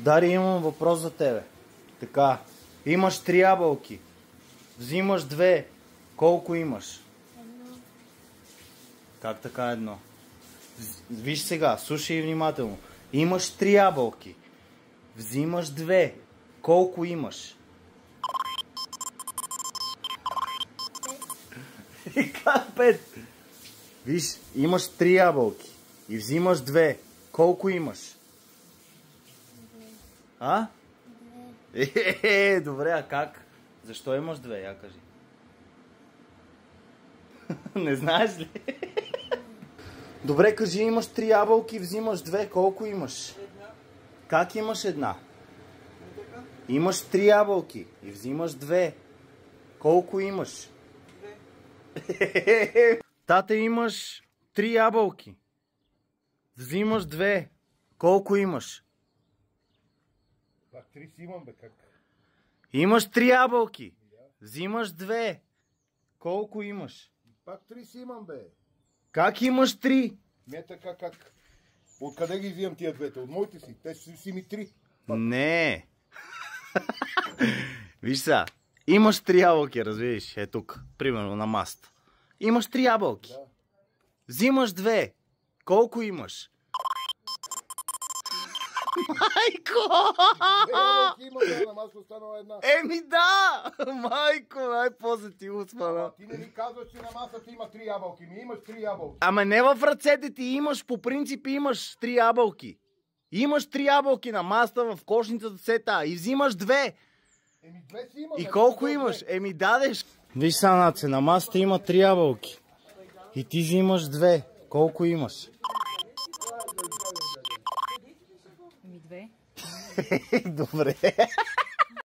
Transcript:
Дари, имам въпрос за тебе. Така, имаш 3 ябълки. Взимаш 2. Колко имаш? 1. Как така 1? Виж сега, слушай внимателно. Имаш 3 ябълки. Взимаш 2. Колко имаш? 5. Как 5? Виж, имаш 3 ябълки. И взимаш 2. Колко имаш? 2. А? 2. Добре, а как? Защо имаш 2? Я кажи. Не знаеш ли? Добре, кажи, имаш 3 ябълки, взимаш 2. Колко имаш? 1. Как имаш 1? Така? Имаш 3 ябълки и взимаш 2. Колко имаш? 2. Тата, имаш 3 ябълки. Взимаш 2. Колко имаш? Пак 3 си имам, бе, как? Имаш 3 ябълки. Взимаш 2. Колко имаш? Пак 3 си имам, бе. Как имаш 3? Не така как. Откъде ги взимам тия двете? От моите си. Те си ми 3. Не. Виж сега. Имаш 3 ябълки, разбираш. Е тук. Примерно на маста. Имаш 3 ябълки. Да. Взимаш 2. Колко имаш? Майко! Има, да, на маска останала една. Еми да! Майко, най-после ти успана. Ти не ми казваш, че на масата има 3 ябълки. Ми имаш 3 ябълки. Ама не в ръцете ти имаш, по принцип имаш 3 ябълки. Имаш 3 ябълки на маста в кошницата сета и взимаш 2. Еми 2 си имам. И колко имаш? Еми дадеш. Виж са, Наце, на масата има 3 ябълки. И ти взимаш 2. Колко имаш? Ами 2. Добре.